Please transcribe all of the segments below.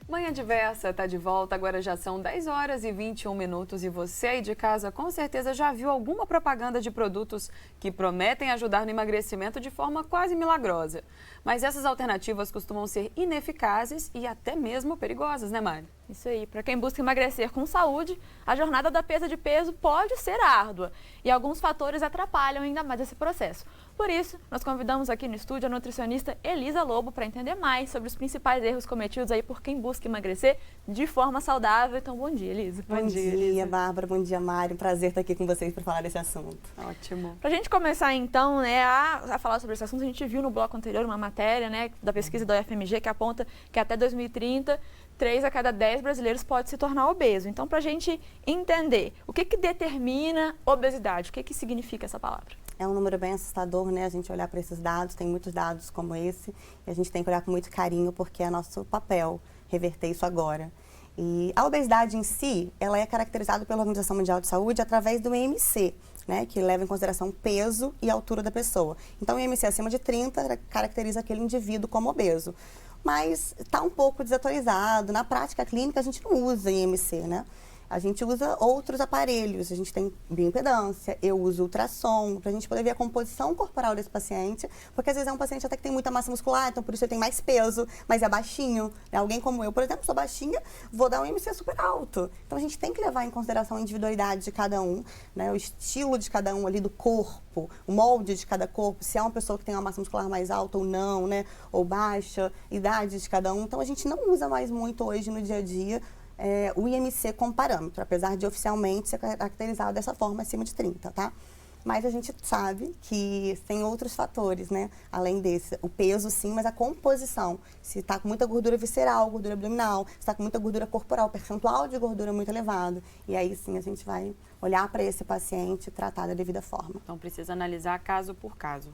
Manhã Diversa está de volta, agora já são 10 horas e 21 minutos e você aí de casa com certeza já viu alguma propaganda de produtos que prometem ajudar no emagrecimento de forma quase milagrosa. Mas essas alternativas costumam ser ineficazes e até mesmo perigosas, né, Mari? Isso aí, para quem busca emagrecer com saúde, a jornada da perda de peso pode ser árdua e alguns fatores atrapalham ainda mais esse processo. Por isso, nós convidamos aqui no estúdio a nutricionista Elisa Lobo para entender mais sobre os principais erros cometidos aí por quem busca emagrecer de forma saudável. Então, bom dia, Elisa. Bom dia, Elisa. Bárbara. Bom dia, Mário. Prazer estar aqui com vocês para falar desse assunto. Ótimo. Para a gente começar, então, a falar sobre esse assunto, a gente viu no bloco anterior uma matéria, da pesquisa da UFMG que aponta que até 2030, 3 a cada 10 brasileiros pode se tornar obeso. Então, para a gente entender o que determina obesidade, o que significa essa palavra? É um número bem assustador, né? A gente olhar para esses dados, tem muitos dados como esse, e a gente tem que olhar com muito carinho, porque é nosso papel reverter isso agora. E a obesidade em si, ela é caracterizada pela Organização Mundial de Saúde através do IMC, né? Que leva em consideração o peso e a altura da pessoa. Então, o IMC acima de 30 caracteriza aquele indivíduo como obeso. Mas está um pouco desatualizado. Na prática clínica, a gente não usa IMC, né? A gente usa outros aparelhos, a gente tem bioimpedância, eu uso ultrassom, para a gente poder ver a composição corporal desse paciente, porque às vezes é um paciente até que tem muita massa muscular, então por isso ele tem mais peso, mas é baixinho. Né? Alguém como eu, por exemplo, sou baixinha, vou dar um IMC super alto. Então a gente tem que levar em consideração a individualidade de cada um, né? O estilo de cada um ali do corpo, o molde de cada corpo, se é uma pessoa que tem uma massa muscular mais alta ou não, né? Ou baixa, idade de cada um. Então a gente não usa mais muito hoje no dia a dia o IMC como parâmetro, apesar de oficialmente ser caracterizado dessa forma acima de 30, tá? Mas a gente sabe que tem outros fatores, né? Além desse, o peso sim, mas a composição. Se está com muita gordura visceral, gordura abdominal, se está com muita gordura corporal, percentual de gordura muito elevado. E aí sim a gente vai olhar para esse paciente e tratar da devida forma. Então precisa analisar caso por caso.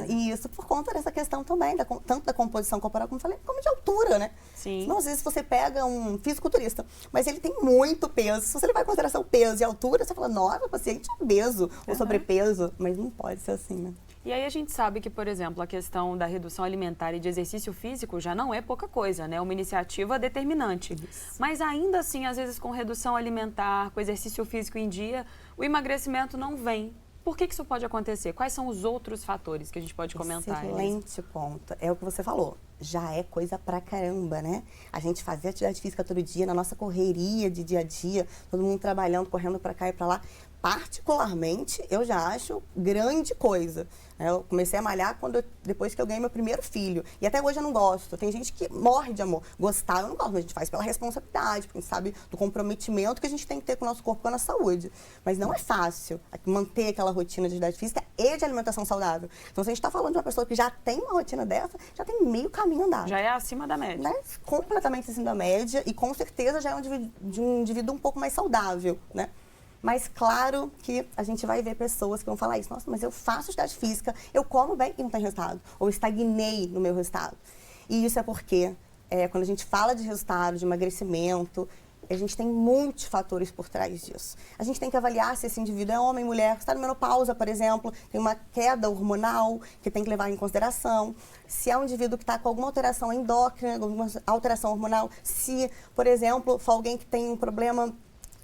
E isso por conta dessa questão também, tanto da composição corporal, como eu falei, como de altura, né? Sim. Senão, às vezes você pega um fisiculturista, mas ele tem muito peso. Se você levar em consideração peso e altura, você fala, nossa, o paciente é obeso ou sobrepeso, mas não pode ser assim, né? E aí a gente sabe que, por exemplo, a questão da redução alimentar e de exercício físico já não é pouca coisa, né? É uma iniciativa determinante. Isso. Mas ainda assim, às vezes com redução alimentar, com exercício físico em dia, o emagrecimento não vem. Por que isso pode acontecer? Quais são os outros fatores que a gente pode comentar? Excelente ponto. É o que você falou. Já é coisa pra caramba, né? A gente fazer atividade física todo dia, na nossa correria de dia a dia, todo mundo trabalhando, correndo pra cá e pra lá. Particularmente, eu já acho grande coisa. Eu comecei a malhar depois que eu ganhei meu primeiro filho. E até hoje eu não gosto. Tem gente que morre de amor. Gostar eu não gosto, mas a gente faz pela responsabilidade, porque a gente sabe do comprometimento que a gente tem que ter com o nosso corpo e com a nossa saúde. Mas não é fácil manter aquela rotina de atividade física e de alimentação saudável. Então, se a gente está falando de uma pessoa que já tem uma rotina dessa, já tem meio caminho andado. Já é acima da média. Né? Completamente acima da média e com certeza já é um indivíduo um pouco mais saudável, né? Mas claro que a gente vai ver pessoas que vão falar isso. Nossa, mas eu faço atividade física, eu como bem e não tem resultado. Ou estagnei no meu resultado. E isso é porque quando a gente fala de resultado, de emagrecimento, a gente tem muitos fatores por trás disso. A gente tem que avaliar se esse indivíduo é homem, mulher, se está na menopausa, por exemplo, tem uma queda hormonal que tem que levar em consideração. Se é um indivíduo que está com alguma alteração endócrina, alguma alteração hormonal. Se, por exemplo, for alguém que tem um problema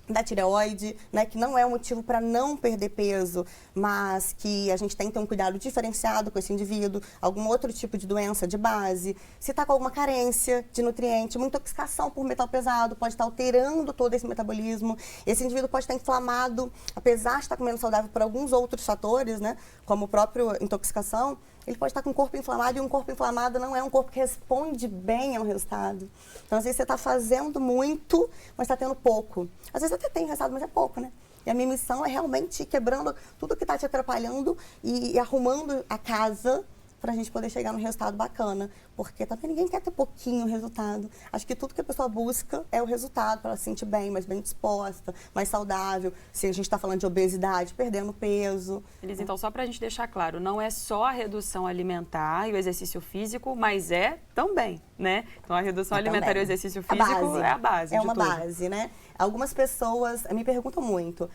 da tireoide, né, que não é um motivo para não perder peso, mas que a gente tem que ter um cuidado diferenciado com esse indivíduo, algum outro tipo de doença de base, se está com alguma carência de nutriente, uma intoxicação por metal pesado, pode estar alterando todo esse metabolismo, esse indivíduo pode estar inflamado, apesar de estar comendo saudável por alguns outros fatores, né, como a própria intoxicação, ele pode estar com o corpo inflamado e um corpo inflamado não é um corpo que responde bem ao resultado. Então, às vezes, você está fazendo muito, mas está tendo pouco. Às vezes até tem resultado, mas é pouco, né? E a minha missão é realmente ir quebrando tudo que está te atrapalhando e arrumando a casa para a gente poder chegar num resultado bacana. Porque também ninguém quer ter pouquinho resultado. Acho que tudo que a pessoa busca é o resultado, para ela se sentir bem, mais bem disposta, mais saudável. Se a gente está falando de obesidade, perdendo peso. Elisa, então, só para a gente deixar claro, não é só a redução alimentar e o exercício físico, mas é também, né? Então, a redução alimentar e o exercício físico é a base de tudo. É uma base, né? Algumas pessoas me perguntam muito,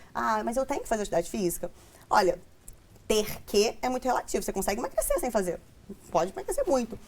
mas eu tenho que fazer atividade física? Olha, ter que é muito relativo. Você consegue emagrecer sem fazer. Pode emagrecer muito.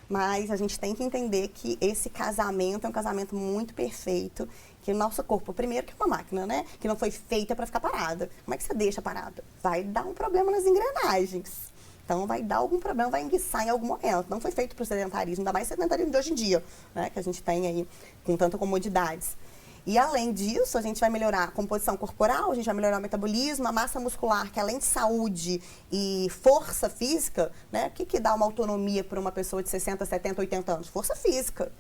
mas a gente tem que entender que esse casamento é um casamento muito perfeito, que o nosso corpo, primeiro que é uma máquina, né? Que não foi feita para ficar parada. Como é que você deixa parada? Vai dar um problema nas engrenagens. Então, vai dar algum problema, vai enguiçar em algum momento. Não foi feito para o sedentarismo, ainda mais sedentarismo de hoje em dia, né? Que a gente tem aí com tanta comodidades. E, além disso, a gente vai melhorar a composição corporal, a gente vai melhorar o metabolismo, a massa muscular, que além de saúde e força física, né? O que dá uma autonomia para uma pessoa de 60, 70, 80 anos? Força física.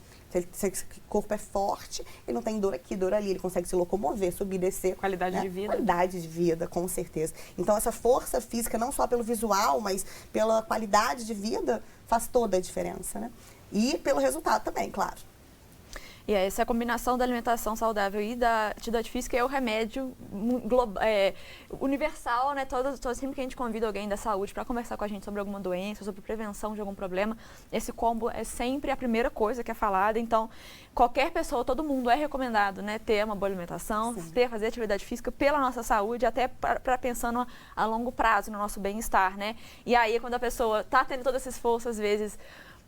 Se o corpo é forte, ele não tem dor aqui, dor ali, ele consegue se locomover, subir, descer. Qualidade de vida. Qualidade de vida, com certeza. Então, essa força física, não só pelo visual, mas pela qualidade de vida, faz toda a diferença, né? E pelo resultado também, claro. E essa combinação da alimentação saudável e da atividade física é o remédio universal, né? Sempre que a gente convida alguém da saúde para conversar com a gente sobre alguma doença, sobre prevenção de algum problema, esse combo é sempre a primeira coisa que é falada. Então, qualquer pessoa, todo mundo é recomendado, né? Ter uma boa alimentação, fazer atividade física pela nossa saúde, até para pensando a longo prazo no nosso bem-estar, né? E aí, quando a pessoa está tendo todo esse esforço, às vezes,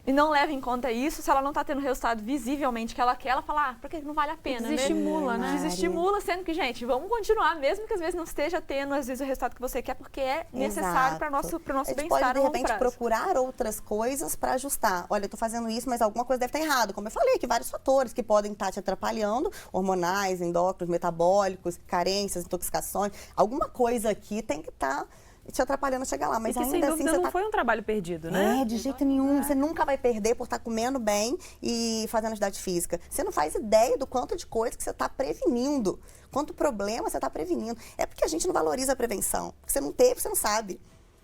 e não leva em conta isso, se ela não está tendo o resultado visivelmente que ela quer, ela fala, porque não vale a pena, né? Desestimula, né? Desestimula, sendo que, gente, vamos continuar, mesmo que às vezes não esteja tendo, às vezes, o resultado que você quer, porque é necessário para o nosso bem-estar. Pode, de repente, procurar outras coisas para ajustar. Olha, eu estou fazendo isso, mas alguma coisa deve estar errado. Como eu falei, que vários fatores que podem estar te atrapalhando, hormonais, endócrinos, metabólicos, carências, intoxicações. Alguma coisa aqui tem que estar te atrapalhando a chegar lá, mas ainda sem dúvida, assim não foi um trabalho perdido, né? De jeito nenhum. Você nunca vai perder por estar comendo bem e fazendo atividade física. Você não faz ideia do quanto de coisa que você está prevenindo, quanto problema você está prevenindo. É porque a gente não valoriza a prevenção. Porque você não teve, você não sabe.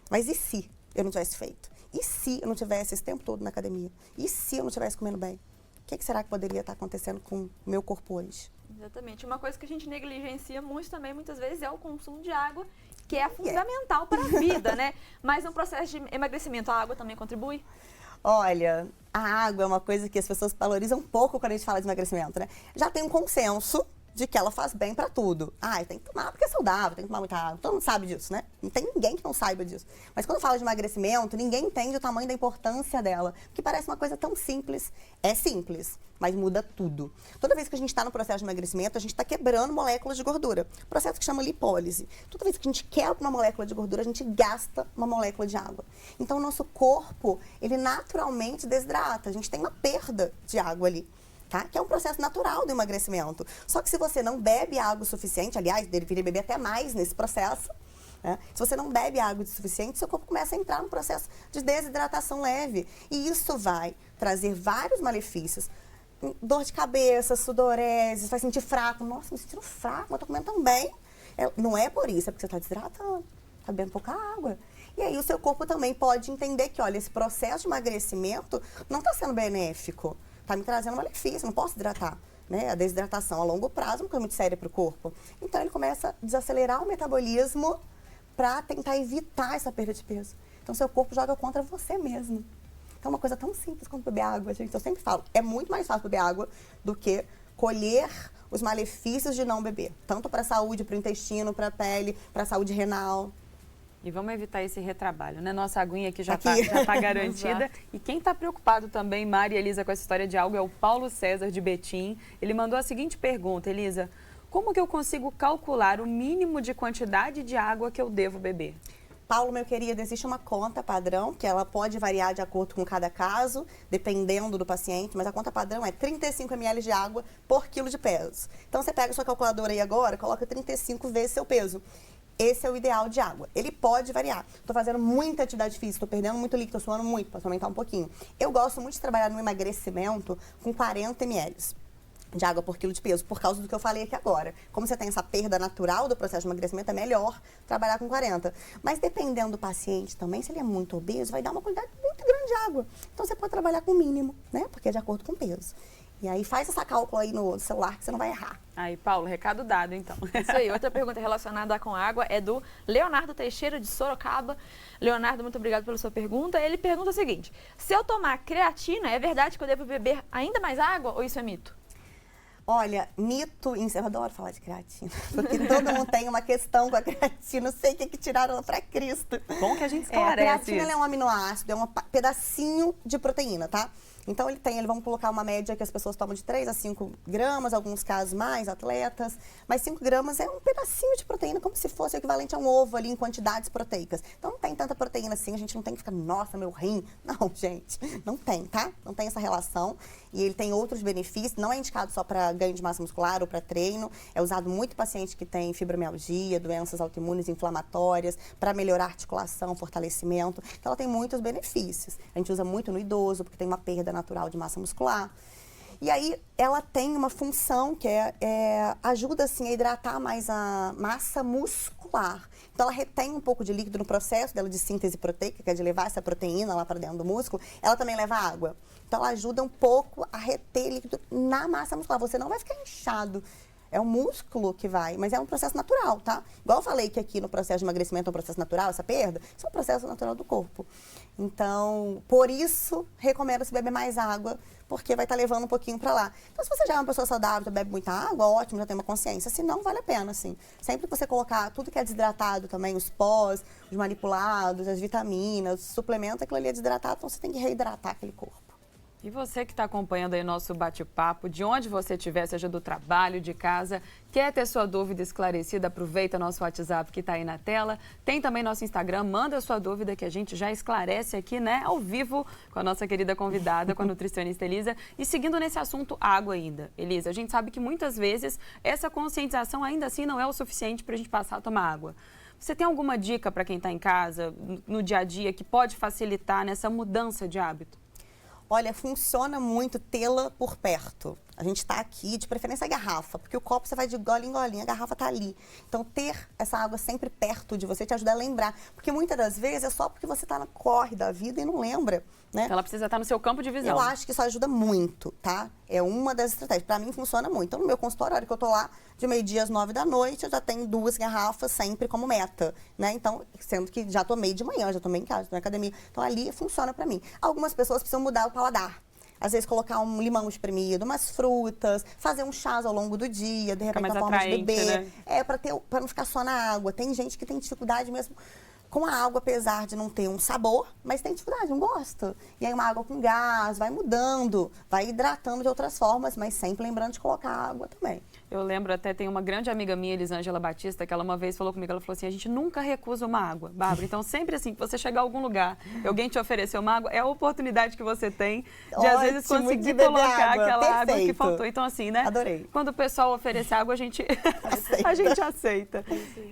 Mas e se eu não tivesse feito? E se eu não tivesse esse tempo todo na academia? E se eu não estivesse comendo bem? O que será que poderia estar acontecendo com o meu corpo hoje? Exatamente. Uma coisa que a gente negligencia muito também, muitas vezes, é o consumo de água, que é fundamental para a vida, né? Mas no processo de emagrecimento, a água também contribui? Olha, a água é uma coisa que as pessoas valorizam pouco quando a gente fala de emagrecimento, né? Já tem um consenso de que ela faz bem pra tudo. Tem que tomar porque é saudável, tem que tomar muita água. Todo mundo sabe disso, né? Não tem ninguém que não saiba disso. Mas quando fala de emagrecimento, ninguém entende o tamanho da importância dela. Porque parece uma coisa tão simples. É simples, mas muda tudo. Toda vez que a gente está no processo de emagrecimento, a gente está quebrando moléculas de gordura. Processo que chama lipólise. Toda vez que a gente quebra uma molécula de gordura, a gente gasta uma molécula de água. Então, o nosso corpo, ele naturalmente desidrata. A gente tem uma perda de água ali. Tá? Que é um processo natural do emagrecimento. Só que se você não bebe água o suficiente, aliás, deveria beber até mais nesse processo, né? Se você não bebe água o suficiente, seu corpo começa a entrar no processo de desidratação leve. E isso vai trazer vários malefícios. Dor de cabeça, sudorese, vai sentir fraco. Nossa, me sentindo fraco, mas tô comendo tão bem. Não é por isso, é porque você está desidratando, está bebendo pouca água. E aí o seu corpo também pode entender que, olha, esse processo de emagrecimento não está sendo benéfico. Está me trazendo malefício, não posso hidratar. Né? A desidratação a longo prazo é uma coisa muito séria para o corpo. Então, ele começa a desacelerar o metabolismo para tentar evitar essa perda de peso. Então, seu corpo joga contra você mesmo. Então, é uma coisa tão simples como beber água, gente. Eu sempre falo, é muito mais fácil beber água do que colher os malefícios de não beber. Tanto para a saúde, para o intestino, para a pele, para a saúde renal. E vamos evitar esse retrabalho, né? Nossa aguinha aqui já está garantida. E quem está preocupado também, Mari e Elisa, com essa história de água é o Paulo César, de Betim. Ele mandou a seguinte pergunta, Elisa: como que eu consigo calcular o mínimo de quantidade de água que eu devo beber? Paulo, meu querido, existe uma conta padrão, que ela pode variar de acordo com cada caso, dependendo do paciente, mas a conta padrão é 35 ml de água por quilo de peso. Então, você pega a sua calculadora aí agora, coloca 35 vezes seu peso. Esse é o ideal de água. Ele pode variar. Estou fazendo muita atividade física, estou perdendo muito líquido, estou suando muito, posso aumentar um pouquinho. Eu gosto muito de trabalhar no emagrecimento com 40 ml de água por quilo de peso, por causa do que eu falei aqui agora. Como você tem essa perda natural do processo de emagrecimento, é melhor trabalhar com 40. Mas dependendo do paciente também, se ele é muito obeso, vai dar uma quantidade muito grande de água. Então, você pode trabalhar com o mínimo, né? Porque é de acordo com o peso. E aí, faz essa cálcula aí no celular que você não vai errar. Aí, Paulo, recado dado, então. Isso aí. Outra pergunta relacionada com água é do Leonardo Teixeira, de Sorocaba. Leonardo, muito obrigado pela sua pergunta. Ele pergunta o seguinte: se eu tomar creatina, é verdade que eu devo beber ainda mais água ou isso é mito? Olha, mito, eu adoro falar de creatina, porque todo mundo tem uma questão com a creatina, não sei o que tiraram ela pra Cristo. Bom que a gente A esclarece creatina ela isso. é um aminoácido, é um pedacinho de proteína, tá? Então vamos colocar uma média que as pessoas tomam de 3 a 5 gramas, alguns casos mais, atletas, mas 5 gramas é um pedacinho de proteína, como se fosse o equivalente a um ovo ali em quantidades proteicas. Então não tem tanta proteína assim, a gente não tem que ficar, nossa, meu rim. Não, gente, não tem, tá? Não tem essa relação. E ele tem outros benefícios, não é indicado só para ganho de massa muscular ou para treino, é usado muito em paciente que tem fibromialgia, doenças autoimunes inflamatórias, para melhorar a articulação, fortalecimento. Então ela tem muitos benefícios. A gente usa muito no idoso, porque tem uma perda natural de massa muscular. E aí ela tem uma função que ajuda assim, a hidratar mais a massa muscular. Então ela retém um pouco de líquido no processo dela de síntese proteica, que é de levar essa proteína lá para dentro do músculo. Ela também leva água. Então ela ajuda um pouco a reter líquido na massa muscular. Você não vai ficar inchado. É o músculo que vai, mas é um processo natural, tá? Igual eu falei que aqui no processo de emagrecimento é um processo natural, essa perda, isso é um processo natural do corpo. Então, por isso, recomendo-se beber mais água, porque vai estar levando um pouquinho para lá. Então, se você já é uma pessoa saudável, bebe muita água, ótimo, já tem uma consciência. Se não, vale a pena, assim. Sempre que você colocar tudo que é desidratado também, os pós, os manipulados, as vitaminas, os suplementos, aquilo ali é desidratado, então você tem que reidratar aquele corpo. E você que está acompanhando aí nosso bate-papo, de onde você estiver, seja do trabalho, de casa, quer ter sua dúvida esclarecida, aproveita nosso WhatsApp que está aí na tela. Tem também nosso Instagram, manda sua dúvida que a gente já esclarece aqui, né, ao vivo, com a nossa querida convidada, com a nutricionista Elisa. E seguindo nesse assunto, água ainda. Elisa, a gente sabe que muitas vezes essa conscientização ainda assim não é o suficiente para a gente passar a tomar água. Você tem alguma dica para quem está em casa, no dia a dia, que pode facilitar nessa mudança de hábito? Olha, funciona muito tê-la por perto. A gente está aqui, de preferência a garrafa, porque o copo você vai de gole em golinho, a garrafa está ali. Então, ter essa água sempre perto de você te ajuda a lembrar. Porque muitas das vezes é só porque você está no corre da vida e não lembra, né? Então, ela precisa estar no seu campo de visão. Eu acho que isso ajuda muito, tá? É uma das estratégias. Para mim, funciona muito. Então, no meu consultório, a hora que eu tô lá, de meio-dia às 9 da noite, eu já tenho 2 garrafas sempre como meta, né? Então, sendo que já tomei de manhã, já tomei em casa, na academia. Então, ali funciona para mim. Algumas pessoas precisam mudar o paladar. Às vezes colocar um limão espremido, umas frutas, fazer um chás ao longo do dia, de repente uma forma de beber. Né? Para não ficar só na água. Tem gente que tem dificuldade mesmo com a água, apesar de não ter um sabor, mas tem dificuldade, não gosta. E aí uma água com gás, vai mudando, vai hidratando de outras formas, mas sempre lembrando de colocar água também. Eu lembro até, tem uma grande amiga minha, Elisângela Batista, que ela uma vez falou comigo, ela falou assim, a gente nunca recusa uma água, Bárbara. Então, sempre assim, que você chegar a algum lugar e alguém te oferecer uma água, é a oportunidade que você tem de, às vezes, conseguir colocar aquela água que faltou. Então, assim, né? Adorei. Quando o pessoal oferece água, a gente aceita. A gente aceita.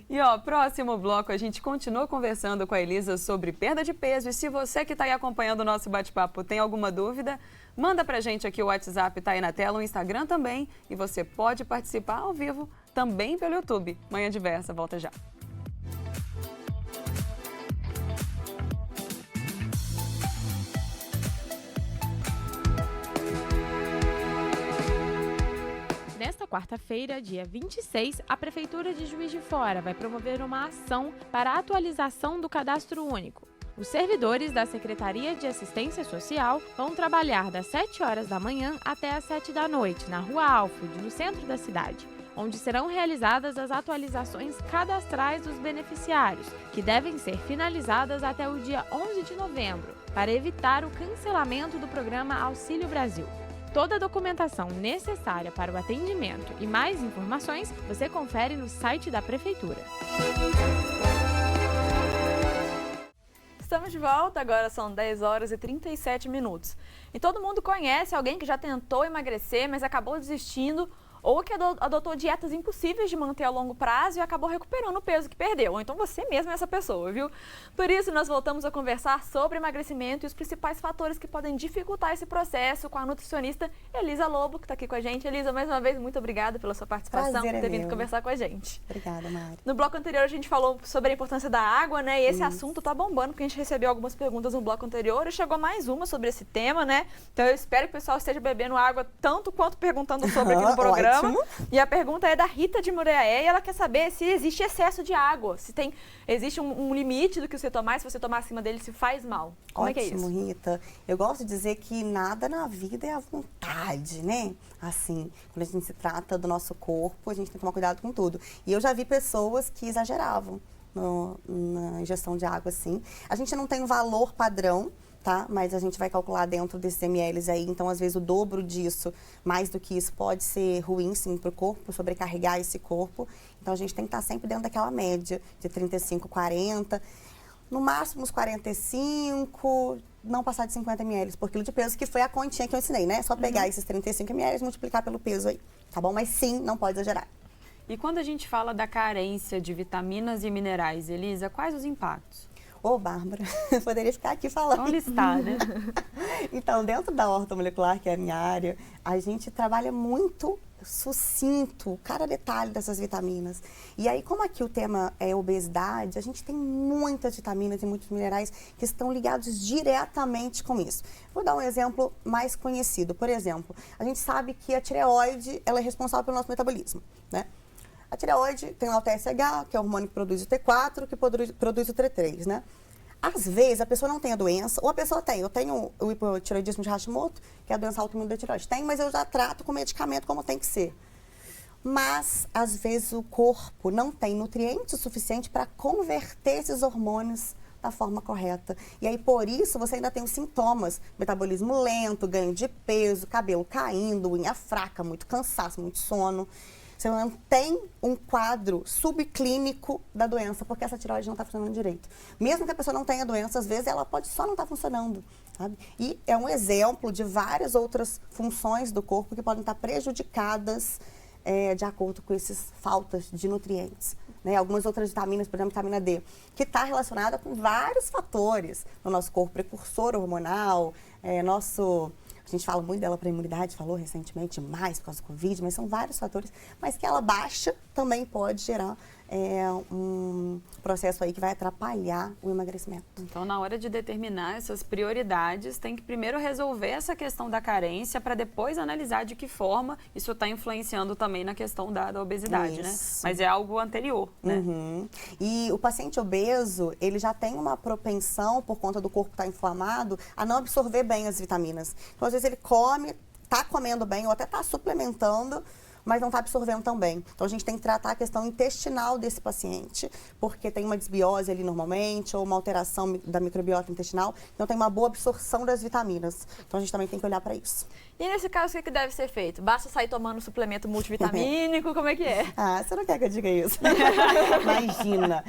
E, ó, próximo bloco, a gente continua conversando com a Elisa sobre perda de peso. E se você que está aí acompanhando o nosso bate-papo tem alguma dúvida, manda pra gente aqui, o WhatsApp tá aí na tela, o Instagram também. E você pode participar ao vivo também pelo YouTube. Manhã Diversa, volta já. Nesta quarta-feira, dia 26, a Prefeitura de Juiz de Fora vai promover uma ação para a atualização do Cadastro Único. Os servidores da Secretaria de Assistência Social vão trabalhar das 7 horas da manhã até as 7 da noite, na Rua Alfred, no centro da cidade, onde serão realizadas as atualizações cadastrais dos beneficiários, que devem ser finalizadas até o dia 11 de novembro, para evitar o cancelamento do programa Auxílio Brasil. Toda a documentação necessária para o atendimento e mais informações você confere no site da Prefeitura. Estamos de volta, agora são 10 horas e 37 minutos. E todo mundo conhece alguém que já tentou emagrecer, mas acabou desistindo, ou que adotou dietas impossíveis de manter a longo prazo e acabou recuperando o peso que perdeu. Ou então você mesmo é essa pessoa, viu? Por isso, nós voltamos a conversar sobre emagrecimento e os principais fatores que podem dificultar esse processo com a nutricionista Elisa Lobo, que está aqui com a gente. Elisa, mais uma vez, muito obrigada pela sua participação, por ter vindo conversar com a gente. Obrigada, Mari. No bloco anterior, a gente falou sobre a importância da água, né? E esse assunto tá bombando, porque a gente recebeu algumas perguntas no bloco anterior e chegou mais uma sobre esse tema, né? Então, eu espero que o pessoal esteja bebendo água tanto quanto perguntando sobre aqui no programa. programa. E a pergunta é da Rita de Muriaé e ela quer saber se existe excesso de água, se existe um limite do que você tomar, se você tomar acima dele, se faz mal. Como é que é isso? Ótimo, Rita. Eu gosto de dizer que nada na vida é à vontade, né? Assim, quando a gente se trata do nosso corpo, a gente tem que tomar cuidado com tudo. E eu já vi pessoas que exageravam na ingestão de água, assim. A gente não tem um valor padrão, tá? Mas a gente vai calcular dentro desses ml aí, então às vezes o dobro disso, mais do que isso, pode ser ruim sim para o corpo, sobrecarregar esse corpo. Então a gente tem que estar sempre dentro daquela média de 35, 40, no máximo uns 45, não passar de 50 ml por quilo de peso, que foi a continha que eu ensinei, né? Só pegar esses 35 ml e multiplicar pelo peso aí, tá bom? Mas sim, não pode exagerar. E quando a gente fala da carência de vitaminas e minerais, Elisa, quais os impactos? Ô, Bárbara, poderia ficar aqui falando. Vamos listar, né? Então, dentro da ortomolecular, que é a minha área, a gente trabalha muito sucinto, cada detalhe dessas vitaminas. E aí, como aqui o tema é obesidade, a gente tem muitas vitaminas e muitos minerais que estão ligados diretamente com isso. Vou dar um exemplo mais conhecido. Por exemplo, a gente sabe que a tireoide, ela é responsável pelo nosso metabolismo, né? A tireoide tem lá o TSH, que é o hormônio que produz o T4, que produz o T3, né? Às vezes, a pessoa não tem a doença, ou a pessoa tem. Eu tenho o hipotireoidismo de Hashimoto, que é a doença autoimune da tireoide. Tem, mas eu já trato com medicamento como tem que ser. Mas, às vezes, o corpo não tem nutrientes suficientes para converter esses hormônios da forma correta. E aí, por isso, você ainda tem os sintomas. Metabolismo lento, ganho de peso, cabelo caindo, unha fraca, muito cansaço, muito sono. Você não tem um quadro subclínico da doença, porque essa tireoide não está funcionando direito. Mesmo que a pessoa não tenha doença, às vezes ela pode só não estar funcionando, sabe? E é um exemplo de várias outras funções do corpo que podem estar prejudicadas de acordo com essas faltas de nutrientes. Né? Algumas outras vitaminas, por exemplo, vitamina D, que está relacionada com vários fatores no nosso corpo, precursor hormonal, a gente fala muito dela para a imunidade, falou recentemente mais por causa do Covid, mas são vários fatores, mas que ela baixa também pode gerar um processo aí que vai atrapalhar o emagrecimento. Então, na hora de determinar essas prioridades, tem que primeiro resolver essa questão da carência para depois analisar de que forma isso está influenciando também na questão da obesidade, né? Mas é algo anterior, né? Uhum. E o paciente obeso, ele já tem uma propensão, por conta do corpo estar inflamado, a não absorver bem as vitaminas. Então, às vezes ele come, está comendo bem ou até está suplementando, mas não está absorvendo tão bem. Então, a gente tem que tratar a questão intestinal desse paciente, porque tem uma desbiose ali normalmente, ou uma alteração da microbiota intestinal, então tem uma boa absorção das vitaminas. Então, a gente também tem que olhar para isso. E nesse caso, o que deve ser feito? Basta sair tomando suplemento multivitamínico? Como é que é? Ah, você não quer que eu diga isso? Imagina.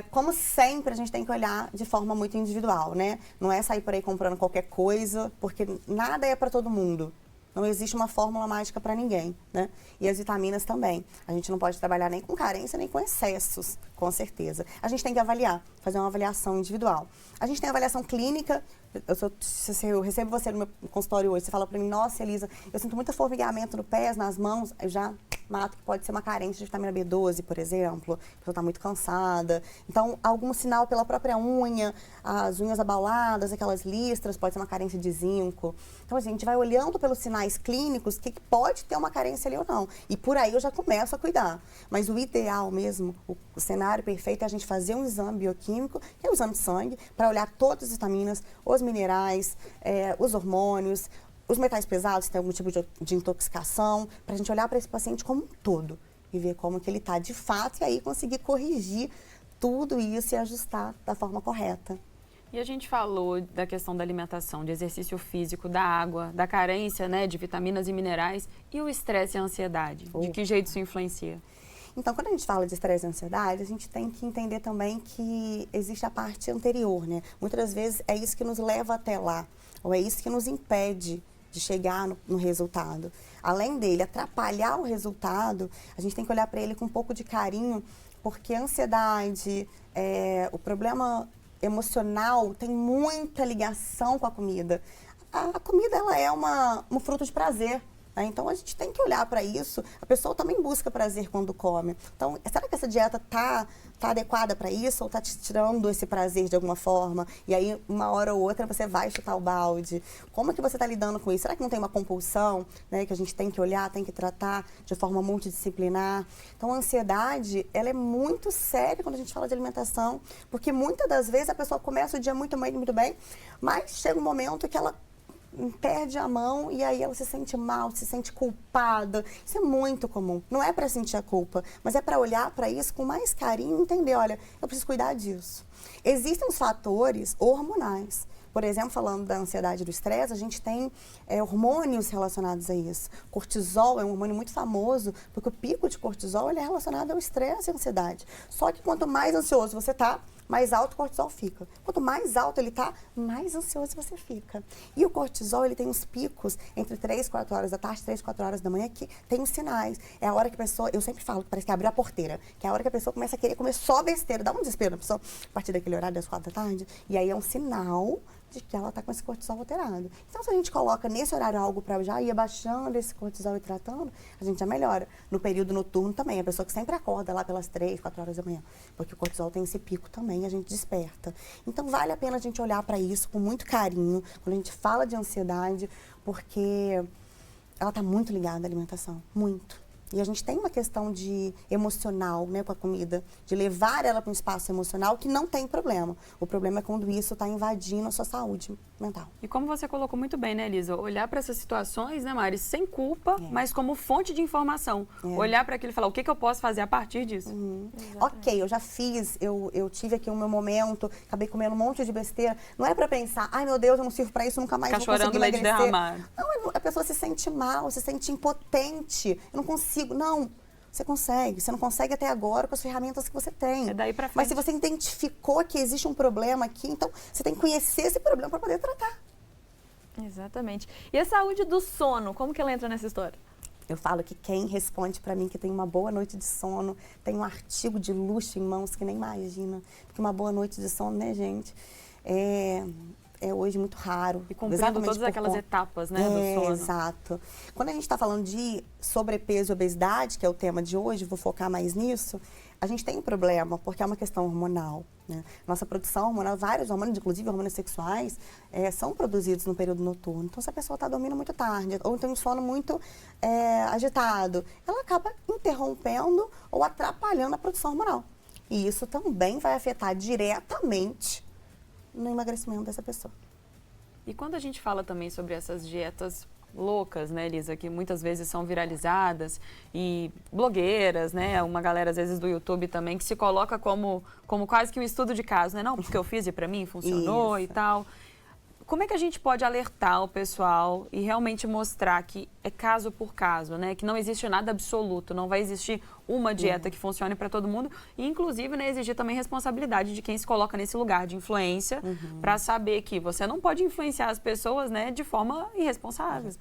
Como sempre, a gente tem que olhar de forma muito individual, né? Não é sair por aí comprando qualquer coisa, porque nada é para todo mundo. Não existe uma fórmula mágica para ninguém, né? E as vitaminas também. A gente não pode trabalhar nem com carência, nem com excessos, com certeza. A gente tem que avaliar, fazer uma avaliação individual. A gente tem avaliação clínica. Se eu recebo você no meu consultório hoje, você fala para mim, nossa, Elisa, eu sinto muito formigamento no pés, nas mãos, eu já mato que pode ser uma carência de vitamina B12, por exemplo. A pessoa está muito cansada. Então, algum sinal pela própria unha, as unhas abauladas, aquelas listras, pode ser uma carência de zinco. Então, a gente vai olhando pelos sinais clínicos que pode ter uma carência ali ou não. E por aí eu já começo a cuidar. Mas o ideal mesmo, o cenário perfeito é a gente fazer um exame bioquímico, que é o exame de sangue, para olhar todas as vitaminas, os minerais, os hormônios, os metais pesados, se tem algum tipo de intoxicação, para a gente olhar para esse paciente como um todo e ver como que ele está de fato e aí conseguir corrigir tudo isso e ajustar da forma correta. E a gente falou da questão da alimentação, de exercício físico, da água, da carência, né, de vitaminas e minerais e o estresse e a ansiedade. De que jeito isso influencia? Então, quando a gente fala de estresse e ansiedade, a gente tem que entender também que existe a parte anterior, né? Muitas vezes é isso que nos leva até lá, ou é isso que nos impede de chegar no resultado. Além dele atrapalhar o resultado, a gente tem que olhar para ele com um pouco de carinho, porque a ansiedade, o problema emocional tem muita ligação com a comida. A comida, ela é um fruto de prazer. né? Então, a gente tem que olhar para isso. A pessoa também busca prazer quando come. Então, será que essa dieta tá adequada para isso ou tá te tirando esse prazer de alguma forma? E aí, uma hora ou outra, você vai chutar o balde. Como é que você está lidando com isso? Será que não tem uma compulsão, né, que a gente tem que olhar, tem que tratar de forma multidisciplinar? Então, a ansiedade, ela é muito séria quando a gente fala de alimentação, porque muitas das vezes a pessoa começa o dia muito bem, mas chega um momento que ela perde a mão e aí ela se sente mal, se sente culpada. Isso é muito comum. Não é para sentir a culpa, mas é para olhar para isso com mais carinho e entender, olha, eu preciso cuidar disso. Existem os fatores hormonais. Por exemplo, falando da ansiedade e do estresse, a gente tem hormônios relacionados a isso. Cortisol é um hormônio muito famoso, porque o pico de cortisol ele é relacionado ao estresse e à ansiedade. Só que quanto mais ansioso você está, mais alto o cortisol fica. Quanto mais alto ele está, mais ansioso você fica. E o cortisol, ele tem uns picos entre 3 e 4 horas da tarde, 3 e 4 horas da manhã, que tem uns sinais. É a hora que a pessoa, eu sempre falo que parece que abriu a porteira, que é a hora que a pessoa começa a querer comer só besteira, dá um desespero na pessoa, a partir daquele horário das 4 da tarde, e aí é um sinal de que ela está com esse cortisol alterado. Então, se a gente coloca nesse horário algo para já ir abaixando esse cortisol e tratando, a gente já melhora. No período noturno também, a pessoa que sempre acorda lá pelas 3, 4 horas da manhã, porque o cortisol tem esse pico também, a gente desperta. Então, vale a pena a gente olhar para isso com muito carinho, quando a gente fala de ansiedade, porque ela está muito ligada à alimentação, muito. E a gente tem uma questão de emocional, né, com a comida, de levar ela para um espaço emocional que não tem problema. O problema é quando isso está invadindo a sua saúde mental. E como você colocou muito bem, né, Elisa? Olhar para essas situações, né, Mari, sem culpa, mas como fonte de informação. Olhar para aquilo e falar, o que eu posso fazer a partir disso? Ok, eu já fiz, eu tive aqui o meu momento, acabei comendo um monte de besteira. Não é para pensar, ai meu Deus, eu não sirvo para isso, nunca mais vou conseguir emagrecer. Ficar chorando leite derramado. Não, a pessoa se sente mal, se sente impotente. Eu não consigo. Não, você consegue. Você não consegue até agora com as ferramentas que você tem. É daí pra frente. Mas se você identificou que existe um problema aqui, então você tem que conhecer esse problema para poder tratar. Exatamente. E a saúde do sono, como que ela entra nessa história? Eu falo que quem responde para mim que tem uma boa noite de sono, tem um artigo de luxo em mãos que nem imagina. Porque uma boa noite de sono, né, gente, é hoje muito raro. E cumprindo todas aquelas etapas, né, do sono. Exato. Quando a gente está falando de sobrepeso e obesidade, que é o tema de hoje, vou focar mais nisso, a gente tem um problema, porque é uma questão hormonal, né? Nossa produção hormonal, vários hormônios, inclusive hormônios sexuais, são produzidos no período noturno. Então, se a pessoa está dormindo muito tarde, ou tem um sono muito agitado, ela acaba interrompendo ou atrapalhando a produção hormonal. E isso também vai afetar diretamente no emagrecimento dessa pessoa. E quando a gente fala também sobre essas dietas loucas, né, Elisa, que muitas vezes são viralizadas e blogueiras, né, uma galera às vezes do YouTube também que se coloca como quase que um estudo de caso, né, não, porque eu fiz e para mim funcionou e tal. Como é que a gente pode alertar o pessoal e realmente mostrar que é caso por caso, né? Que não existe nada absoluto, não vai existir uma dieta que funcione para todo mundo e, inclusive, né, exigir também responsabilidade de quem se coloca nesse lugar de influência para saber que você não pode influenciar as pessoas, né, de forma irresponsável.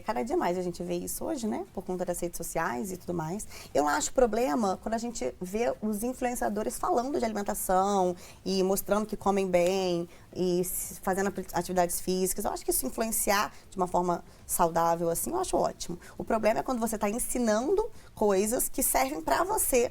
Cada dia mais a gente vê isso hoje, né? Por conta das redes sociais e tudo mais. Eu acho problema quando a gente vê os influenciadores falando de alimentação e mostrando que comem bem e fazendo atividades físicas. Eu acho que isso influenciar de uma forma saudável, assim, eu acho ótimo. O problema é quando você está ensinando coisas que servem para você.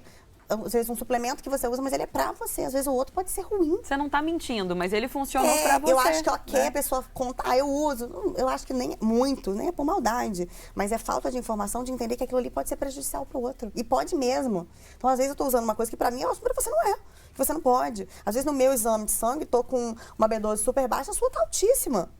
Às vezes um suplemento que você usa, mas ele é pra você. Às vezes o outro pode ser ruim. Você não tá mentindo, mas ele funcionou pra você. Eu acho que a pessoa conta, eu uso. Eu acho que nem muito, nem é por maldade. Mas é falta de informação de entender que aquilo ali pode ser prejudicial pro outro. E pode mesmo. Então, às vezes eu tô usando uma coisa que pra mim, pra você não é. Que você não pode. Às vezes no meu exame de sangue, tô com uma B12 super baixa, a sua tá altíssima.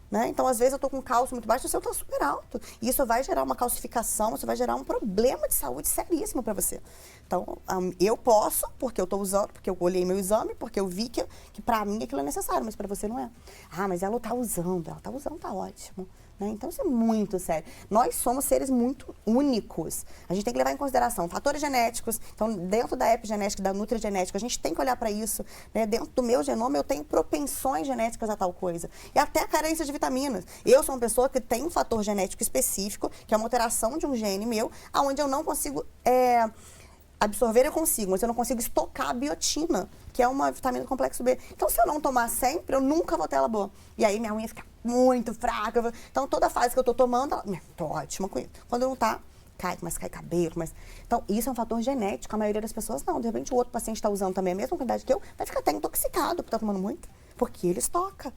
Né? Então, às vezes, eu estou com cálcio muito baixo, o seu está super alto. E isso vai gerar uma calcificação, isso vai gerar um problema de saúde seríssimo para você. Então, eu posso, porque eu estou usando, porque eu olhei meu exame, porque eu vi que para mim aquilo é necessário, mas para você não é. Ah, mas ela está usando, está ótimo. Né? Então, isso é muito sério. Nós somos seres muito únicos. A gente tem que levar em consideração fatores genéticos. Então, dentro da epigenética, da nutrigenética, a gente tem que olhar para isso. Né? Dentro do meu genoma, eu tenho propensões genéticas a tal coisa. E até a carência de vitaminas. Eu sou uma pessoa que tem um fator genético específico, que é uma alteração de um gene meu, onde eu não consigo absorver eu consigo, mas eu não consigo estocar a biotina, que é uma vitamina do complexo B. Então, se eu não tomar sempre, eu nunca vou ter ela boa. E aí, minha unha fica muito fraca. Então, toda fase que eu tô tomando, tô ótima com isso. Quando não tá, começa a cair cabelo. Então, isso é um fator genético. A maioria das pessoas não. De repente, o outro paciente está usando também a mesma quantidade que eu, vai ficar até intoxicado porque tá tomando muito. Porque ele estoca.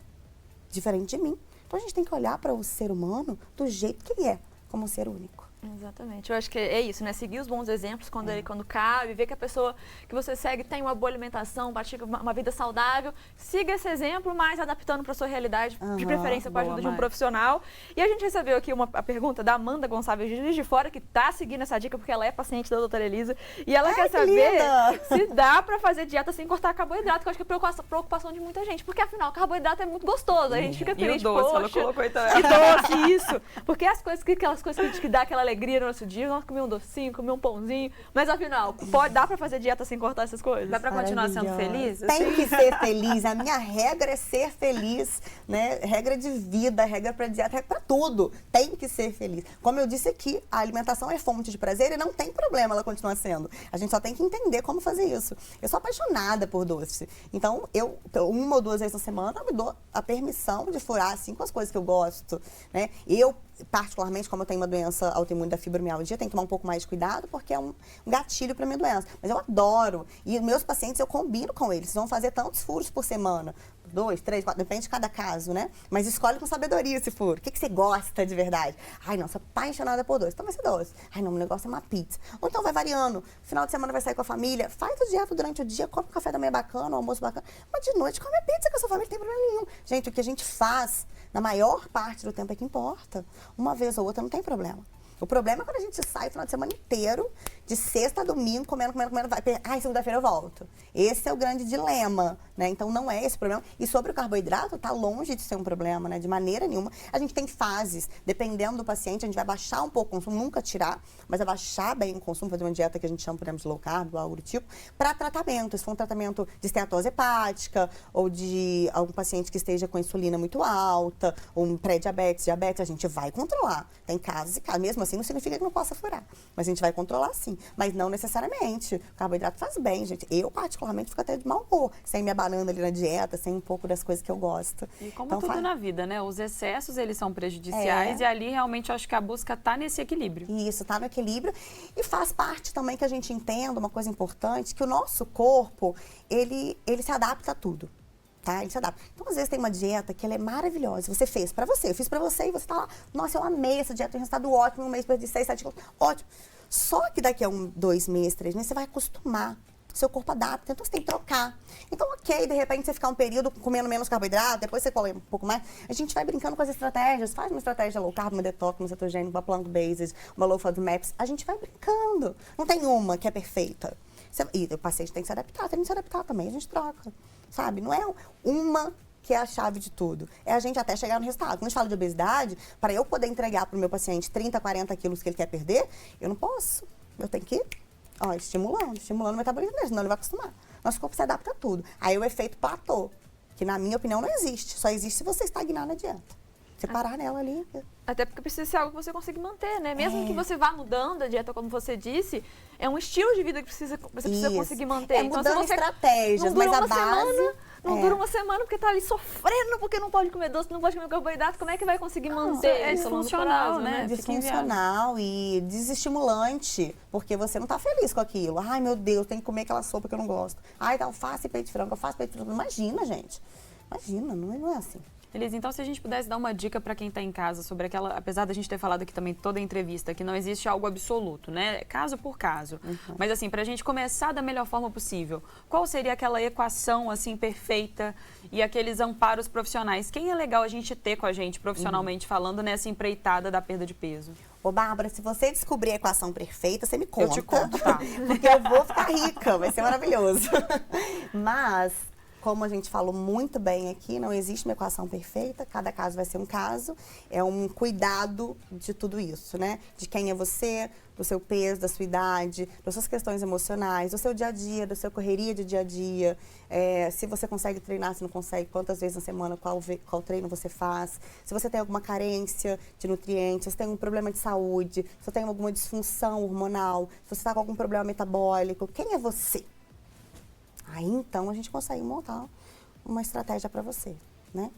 Diferente de mim. Então, a gente tem que olhar para o ser humano do jeito que ele é, como um ser único. Exatamente. Eu acho que é isso, né? Seguir os bons exemplos quando cabe, ver que a pessoa que você segue tem uma boa alimentação, pratica uma vida saudável. Siga esse exemplo, mas adaptando para a sua realidade, de preferência com a ajuda de um profissional. E a gente recebeu aqui a pergunta da Amanda Gonçalves de Juiz de Fora, que está seguindo essa dica porque ela é paciente da doutora Elisa. E ela quer saber se dá para fazer dieta sem cortar carboidrato, que eu acho que é preocupação de muita gente. Porque, afinal, carboidrato é muito gostoso. A gente fica triste, e o doce, poxa, ela colocou aí também. E doce, isso. Porque aquelas coisas que a gente dá aquela alegria no nosso dia, nós comemos um docinho, comemos um pãozinho, mas afinal, dá pra fazer dieta sem cortar essas coisas? Dá pra continuar sendo feliz? Tem que ser feliz, a minha regra é ser feliz, né? Regra de vida, regra pra dieta, regra pra tudo, tem que ser feliz. Como eu disse aqui, a alimentação é fonte de prazer e não tem problema ela continuar sendo. A gente só tem que entender como fazer isso. Eu sou apaixonada por doce, então eu 1 ou 2 vezes na semana eu me dou a permissão de furar assim com as coisas que eu gosto, né? Eu particularmente, como eu tenho uma doença autoimune da fibromialgia, tenho que tomar um pouco mais de cuidado, porque é um gatilho para minha doença. Mas eu adoro. E meus pacientes, eu combino com eles. Eles vão fazer tantos furos por semana. 2, 3, 4, depende de cada caso, né? Mas escolhe com sabedoria esse furo. O que você gosta de verdade? Ai, não, sou apaixonada por doce. Então vai ser doce. Ai, não, o negócio é uma pizza. Ou então vai variando. Final de semana vai sair com a família. Faz a dieta durante o dia, come um café da manhã bacana, um almoço bacana. Mas de noite come a pizza com a sua família, não tem problema nenhum. Gente, o que a gente faz, na maior parte do tempo é que importa. Uma vez ou outra não tem problema. O problema é quando a gente sai o final de semana inteiro, de sexta a domingo, comendo, ai, segunda-feira eu volto. Esse é o grande dilema, né? Então, não é esse o problema. E sobre o carboidrato, tá longe de ser um problema, né? De maneira nenhuma. A gente tem fases, dependendo do paciente, a gente vai baixar um pouco o consumo, nunca tirar, mas vai baixar bem o consumo, fazer uma dieta que a gente chama, por exemplo, de low carb, algo do tipo, para tratamento. Se for um tratamento de esteatose hepática, ou de algum paciente que esteja com insulina muito alta, ou um pré-diabetes, diabetes, a gente vai controlar. Tem casos e casos, mesmo assim, não significa que não possa furar. Mas a gente vai controlar sim. Mas não necessariamente. O carboidrato faz bem, gente. Eu, particularmente, fico até de mau humor. Sem minha banana ali na dieta, sem um pouco das coisas que eu gosto. E como então, tudo na vida, né? Os excessos, eles são prejudiciais. E ali, realmente, eu acho que a busca tá nesse equilíbrio. Isso, tá no equilíbrio. E faz parte também que a gente entenda uma coisa importante, que o nosso corpo, ele se adapta a tudo. Tá? Ele se adapta. Então, às vezes, tem uma dieta que ela é maravilhosa. Você fez pra você, eu fiz pra você e você tá lá. Nossa, eu amei essa dieta, tem resultado ótimo, um mês perdi 6, 7 quilos. Ótimo. Só que daqui a 2 meses, 3 meses, você vai acostumar. Seu corpo adapta, então você tem que trocar. Então, ok, de repente você ficar um período comendo menos carboidrato, depois você come um pouco mais. A gente vai brincando com as estratégias. Faz uma estratégia low carb, uma detox, uma cetogênica, uma plant-based, uma low fat maps. A gente vai brincando. Não tem uma que é perfeita. E o paciente tem que se adaptar, tem que se adaptar também, a gente troca. Sabe? Não é uma que é a chave de tudo. É a gente até chegar no resultado. Quando a gente fala de obesidade, para eu poder entregar para o meu paciente 30, 40 quilos que ele quer perder, eu não posso. Eu tenho que ir estimulando o metabolismo dele, senão ele vai acostumar. Nosso corpo se adapta a tudo. Aí o efeito platô, que na minha opinião não existe. Só existe se você estagnar na dieta. Você parar nela ali. Até porque precisa ser algo que você consiga manter, né? Mesmo que você vá mudando a dieta, como você disse, é um estilo de vida que você precisa conseguir manter. É mudando então, estratégias, mas a base... Não dura uma semana porque tá ali sofrendo porque não pode comer doce, não pode comer carboidrato. Como é que vai conseguir manter? É disfuncional, né? Disfuncional e desestimulante, porque você não tá feliz com aquilo. Ai, meu Deus, tem que comer aquela sopa que eu não gosto. Ai, tá alface e peito de frango, eu faço peito de frango. Imagina, gente. Imagina, não é assim. Elisa, então se a gente pudesse dar uma dica para quem está em casa sobre aquela, apesar da gente ter falado aqui também toda a entrevista, que não existe algo absoluto, né? Caso por caso. Mas assim, para a gente começar da melhor forma possível, qual seria aquela equação assim perfeita e aqueles amparos profissionais? Quem é legal a gente ter com a gente profissionalmente falando nessa empreitada da perda de peso? Ô, Bárbara, se você descobrir a equação perfeita, você me conta. Eu te conto, tá? Porque eu vou ficar rica, vai ser maravilhoso. Mas como a gente falou muito bem aqui, não existe uma equação perfeita, cada caso vai ser um caso, é um cuidado de tudo isso, né? De quem é você, do seu peso, da sua idade, das suas questões emocionais, do seu dia a dia, da sua correria de dia a dia, se você consegue treinar, se não consegue, quantas vezes na semana, qual treino você faz, se você tem alguma carência de nutrientes, se tem um problema de saúde, se você tem alguma disfunção hormonal, se você está com algum problema metabólico, quem é você? Aí, então, a gente consegue montar uma estratégia para você, né?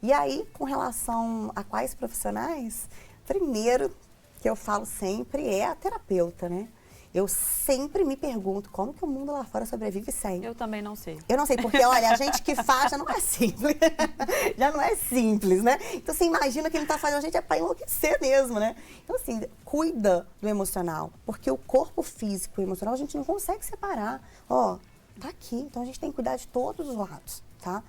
E aí, com relação a quais profissionais, primeiro que eu falo sempre é a terapeuta, né? Eu sempre me pergunto como que o mundo lá fora sobrevive sem. Eu também não sei. Eu não sei, porque, olha, a gente que faz já não é simples. Já não é simples, né? Então, você imagina que ele tá fazendo a gente é para enlouquecer mesmo, né? Então, assim, cuida do emocional, porque o corpo físico e o emocional a gente não consegue separar. Ó, tá aqui, então a gente tem que cuidar de todos os lados, tá?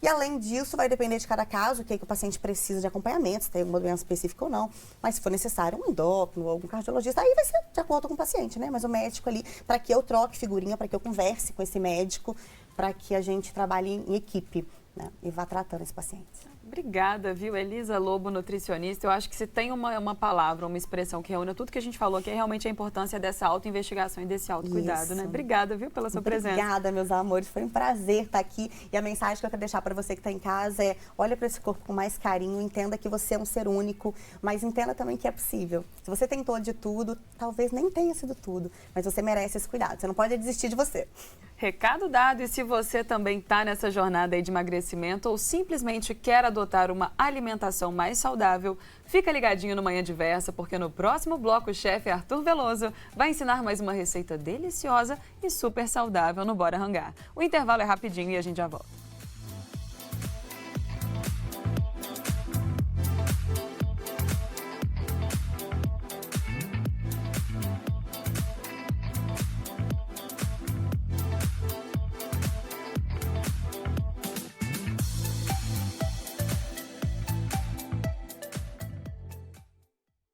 E além disso, vai depender de cada caso, o que o paciente precisa de acompanhamento, se tem alguma doença específica ou não. Mas se for necessário, um endócrino ou algum cardiologista, aí vai ser de acordo com o paciente, né? Mas o médico ali, para que eu troque figurinha, para que eu converse com esse médico, para que a gente trabalhe em equipe, né? E vá tratando esse paciente. Obrigada, viu? Elisa Lobo, nutricionista. Eu acho que se tem uma palavra, uma expressão que reúne tudo que a gente falou aqui, é realmente a importância dessa autoinvestigação e desse autocuidado, né? Obrigada, viu, pela sua presença. Obrigada, meus amores. Foi um prazer estar aqui. E a mensagem que eu quero deixar para você que está em casa é: olha para esse corpo com mais carinho, entenda que você é um ser único, mas entenda também que é possível. Se você tentou de tudo, talvez nem tenha sido tudo, mas você merece esse cuidado. Você não pode desistir de você. Recado dado, e se você também está nessa jornada aí de emagrecimento ou simplesmente quer adotar uma alimentação mais saudável, fica ligadinho no Manhã Diversa, porque no próximo bloco o chefe Arthur Veloso vai ensinar mais uma receita deliciosa e super saudável no Bora Rangar. O intervalo é rapidinho e a gente já volta.